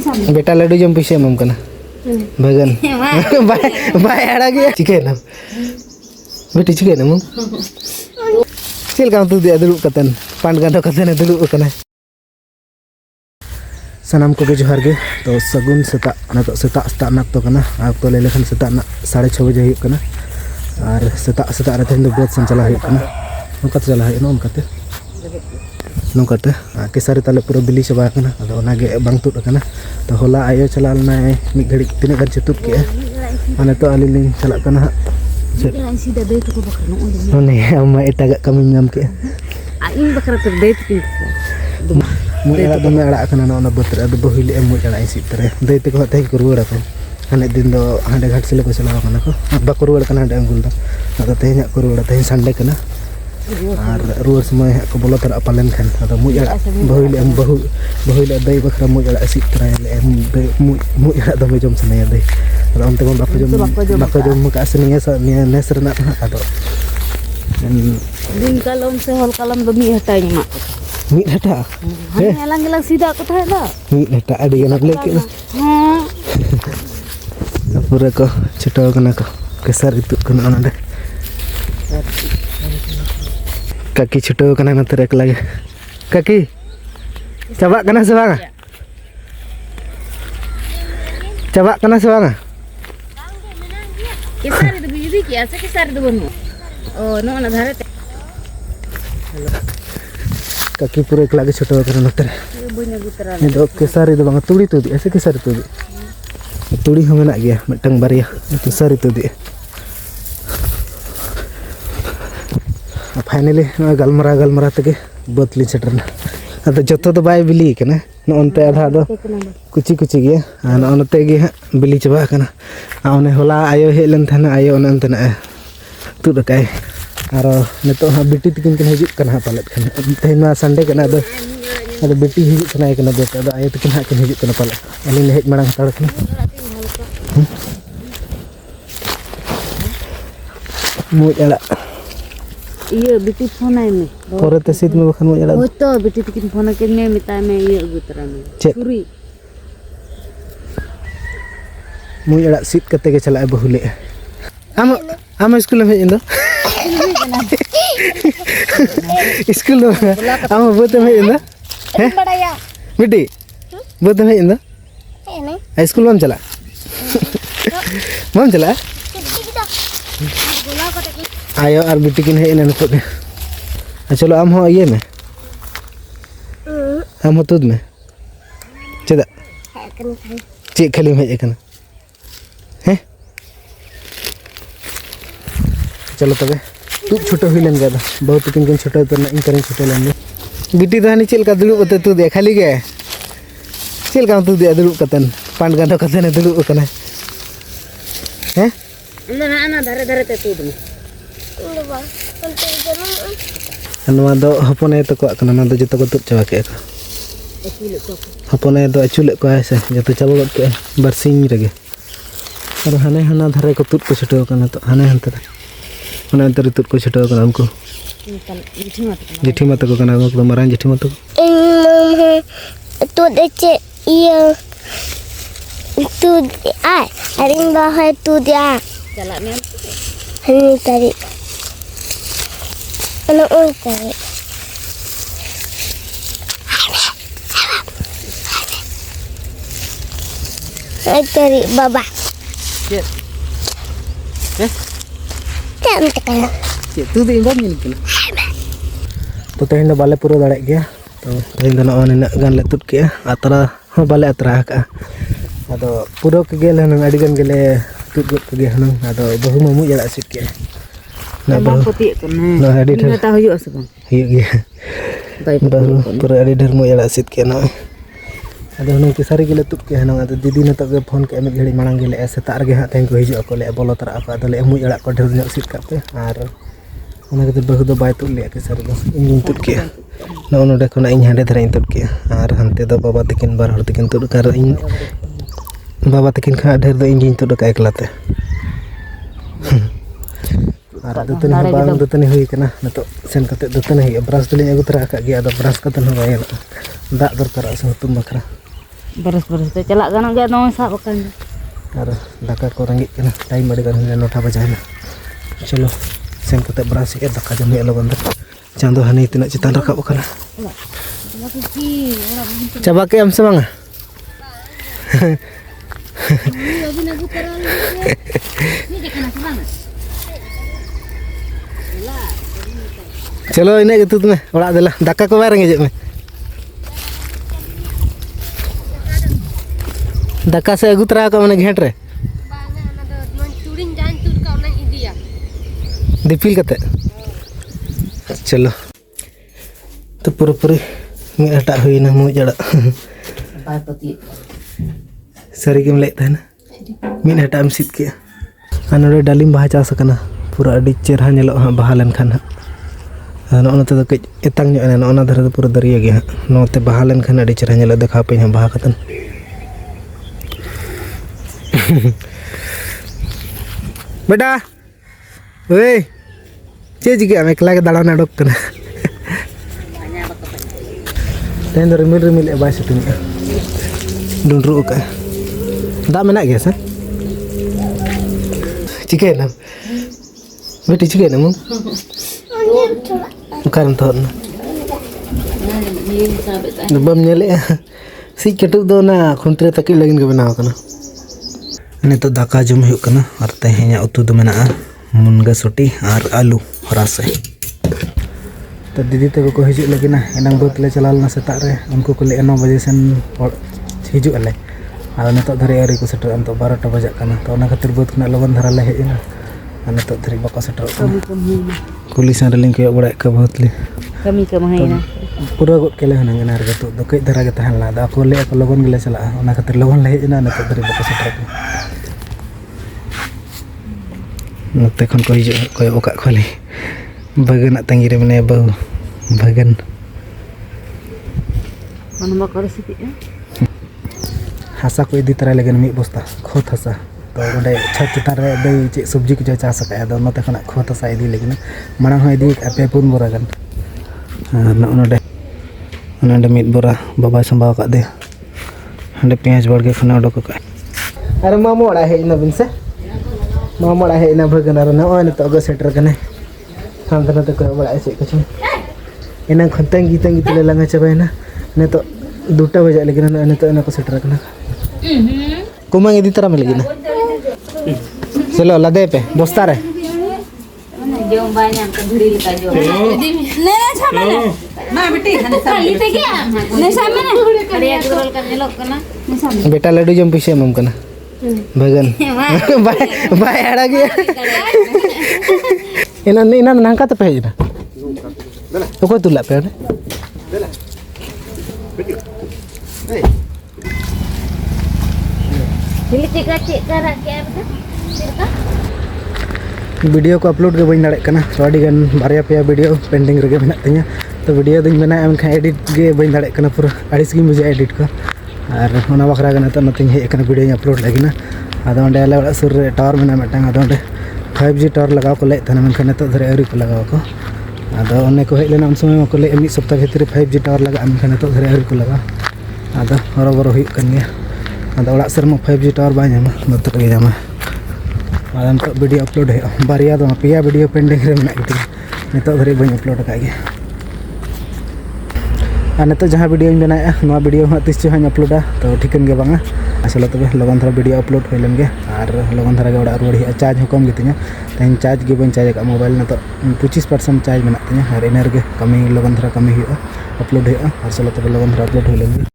बेटा लड्डू जम पैसे एमम कना भगन बाय आड़ा गया चिकन बेटी चिकन एमम चल का तू दे दुलुब कतन पांड गांडो कतन दुलुब कना सनाम को जोहार गे तो सगुन सेता सेता सेता नाक तो कना आप तो ले लेखन सेता 6:30 बजे हुई कना और सेता सेता रे तेन बहुत सन चला हुई कना नोका चला हुई नोनकाते नोकाते केसारी ताले पूरा बिली चबा कना अदो ओनागे बांग तुद कना तो होला आयो चला लना मिद घड़ी तिने गन चतुत के माने तो अली लिंग चला कना सीधा दे तो बकरा नो अम्मा एटागा कमी नाम के इन बकरा तो दे तो मुझे दमे अड़ा कना ना बतर अद बहिल एम मुझे अड़ा इसी तरह दैते को हते को रुवाड़ा को हाने दिन दो हांडे घाट सिले को चलाव कना को बाको रुवाड़ कना हांडे अंगुल दा अद तेहन को रुवाड़ा तेहन संडे कना और रुवाड़ समय को बोलो तर पालन खान अद मुझे अड़ा बहिल एम बहिल दै बखरा मुझे अड़ा इसी तरह एम मुझे अड़ा दमे जम सने दै अद अंते को बाको जम का सनिया नेस रना अद दिन कलम से हल कलम दो मी हटाई मा मीट हटा हेलांग हेलांग सीधा को था दा मीट हटा अड़ी गना लेके हां पूरा को छटो कना को केसर इतु कना नडे काकी छटो कना न तरक लागे काकी चबा कना से बांगा चबा कना से बांगा केसर दो बिजी की ऐसे केसर दो बनो ओ नो ना धारे काकी पूरे एक लागे छोटो करना नतर ये दो केसारी दो बांगा तुड़ी तुदी ऐसे केसारी तुड़ी हम मेना गया मिटंग बारिया केसारी तुदी फाइनली गलमरा तके बतली सेटरना अद जतो तो बाय बिली कना न ओनते आधा दो कुची गया न ओनते गे बिली चबा कना ओने होला आयो हेलन थाना आयो ओनते ना तुद काय आरो नितो बेटी तकिन के हिजुक कना पालत कना तेना संडे कना दो अद बेटी हिजुक कना कना दो अद आयो तकिन हा किन हिजुक कना पालत अली ले हेज मांग हताड़ कना मुज अड़ा ये बेटी फोन आय में परे ते सीत में बखन मुज अड़ा हो तो बेटी तकिन फोन के में मिता में ये उतरा में छुरी मुज अड़ा सीत कते के चला बहुले आम स्कूल में इंदो स्कूल आम बुत में इंदो हैं बेटी बुत में इंदो स्कूल में चला मम चला आयो और बेटी किन है न तो चलो आम हो ये में आम हो तुद में चदा चे खाली में हेज हैं चलो तबे तू छोटो हुई लेन गया बहुत किन छोटो तो इन करें छोटो लेन बेटी तो हानी चलका दुलुब कते तू दे खाली गे चलका तू दे दुलुब कतन पांड गांडो कतन दुलुब कना हैं ना धरे धरे ते तू दे नवा दो हपने तो को कना ना दो जतो को तुद चबा के हपने दो अचुले को ऐसे जतो चाबो गट के बरसिंग रगे और हाने हाना धरे को तुद को छोटो कना तो हाने हंते उन्हें अंतर तुद को छटो कना हमको जेठी मत को कना को मरान जेठी मत को तो देचे ये तू आ अरिंग बा है तू दिया चला में हनी तारी अन ओ तारी आई तारी बाबा तू दी बम निकल तो तेहन बाले पूरा दाड़े गया तो तेहन दो न गन ले तुद के अतरा हो बाले अतरा का अदो पूरा के गेल हन अडी गन गेले तुद गत के हन अदो बहु ममु जड़ा सिट के ना बहु पति ना अडी ढेर ता होयो से बम होयो गया बहु पूरा अडी ढेर मु जड़ा सिट के ना अदो हन के सारी गेले तुद के हन अदो दीदी न तक फोन के में घड़ी मांग गेले ऐसे तार गे हा तेन को हिजो को ले बोलो तरा को अदो ले मु जड़ा को ढेर न सिट का पे आर ओना के बहु दो बाय तुद ले के सारी इन तुद के ना ओनडे कोना इन हांडे धरे इन तुद के आर हनते दो बाबा तकिन बार हर तकिन तुद कर इन बाबा तकिन खा ढेर दो इन तुद का एकलाते आर दुतनी बांग दुतनी हुई कना नतो सेन कते दुतनी हुई ब्रश दली अगु तरा का गया दो ब्रश कते न बाय दा दरकार से तुम बखरा Beres te celak kan enggak nong sak kan. और दाका को रंगी के ना टाइम बड़ी गन 9 बजे ना चलो सेन कते ब्रास के दाका जम हे लगन चांदो हनी तना चितान रकाब कना चाबा के हम से मांगा चलो इने गतुत में ओड़ा देला दाका को बाय रंगे में दाका से अगु तरा का मने घेट रे दिपिल कते चलो तो पूरी हटा हुई ना मुँह जड़ा सरी के ले ना मीन हटा में सीत के नोड़े डालिम बाहा चास करना पूरा अड़ी चेहरा नेलो हाँ बाहा लेनखान हाँ नोते तो कई एतांग ना धरे तो पूरा दरिया गया नोते बाहा लेनखान अड़ी चेहरा नेलो देखा पे हाँ बाहा कतन बेटा ओए चेज गया मैं एकला के दाड़ा अडोक करना तेन रिमिल रिमिल बाय सिटिंग डुंडरू का दा मेना गया सर चिके ना बेटी चिके ना मु कारण तो ना बम नेले सी केटु दो ना खुंतरे तक लगिन के बनाव कना ने तो दाका जम हुई कना और तेहेኛ उतु दो मेना मुनगा सोटी और आलू रासे तो दीदी तक को हिजु लगे ना एनांग बहुत ले चलालना सेता रे उनको को ले 9 बजे सेन हिजु अले और नित धरे आरी को सेटर तो 12टा बजा कना तो ना खातिर बहुत खना लगन धरा ले हेना और नित धरे बको सेटर कुली सन रेलिंग के बड़ा का बहुत ले कमी हैना पूरा गट केले हना गना रे तो कई धरा के तहन ला को ले को लगन गेले चला ओना खातिर लगन ले हेना नित धरे बको सेटर नते खन को हिजु कोय ओका खोले बगन तंगी रे मने बहु बगन मन कर सिटी हासा को इदी तरह लगन मी बस्ता खोत हासा तो ओडे छत चितार रे दई चे सब्जी को चास का दो नते खना खोत हासा इदी लगन मांग हो इदी पे पुन बोरा गन नोडे नोडे मिद बोरा बाबा संभाव का दे हंडे पेंच बड़गे खना ओडो का अरे मामो ओडा हे न बिन से मामो ओडा हे न भगन अरे न ओने तो गो सेटर कने हम तो कोई बड़ा ऐसे कुछ इना खतंगी तंगी तले लंगा चबायना ने तो 2टा बजे लेकिन ने तो इना को सेटर करना कुमांग इदी तरह में लगी ना चलो लदे पे बस्ता रे जोम बाय नाम का धुरी लगा जो ने सामने मां बेटी खाली ते क्या ने सामने कड़िया गुरल करने लोग कना ने सामने बेटा लड्डू जम पीछे मम कना भगन बाय आड़ा गया इना नंका तो पे ना तो को तुला पे वीडियो को अपलोड के बन दाड़े कना तो अड़ी गन बारिया पे वीडियो पेंडिंग रे मेना तिया तो वीडियो दिन मेना एमखा एडिट के बन दाड़े कना पूरा अड़िस गी मुझे एडिट को और ओना बखरा गना तो नतिन हे कना वीडियो अपलोड लगिना आदो ओंडे आले ओड़ा सुर रे टावर मेना मेटा आदो ओंडे 5G टावर लगाव को ले थाना मनखा नतो धरे अरी को लगाव को आदो ओने को हेज लेना उन समय को ले 1 सप्ताह भीतर 5G टावर लगा मनखा नतो धरे अरी को लगा आदो हरोबरो हुई कन गया आदो ओड़ा सर में 5G टावर बा ᱧᱟᱢᱟ नतो गे ᱧᱟᱢᱟ आदो नतो वीडियो अपलोड है बारिया दो पेया वीडियो पेंडिंग रे मेना गिती नतो धरे बन अपलोड का गे और नतो जहां वीडियो बनाया नवा वीडियो हाँ तीस जो हाँ अपलोडा तो ठिकन गे बांगा आसलो तब लगन धरा वीडियो अपलोड हो लेन गे और लगन धरा गे ओड़ा रुआड़ चार्ज हो कम गितिया तेन चार्ज गे बन चार्ज का मोबाइल नतो 25% चार्ज मेना तिया और इनर गे कमी लगन धरा कमी हुआ अपलोड हुआ और चलो तब लगन धरा अपलोड हो लेन गे।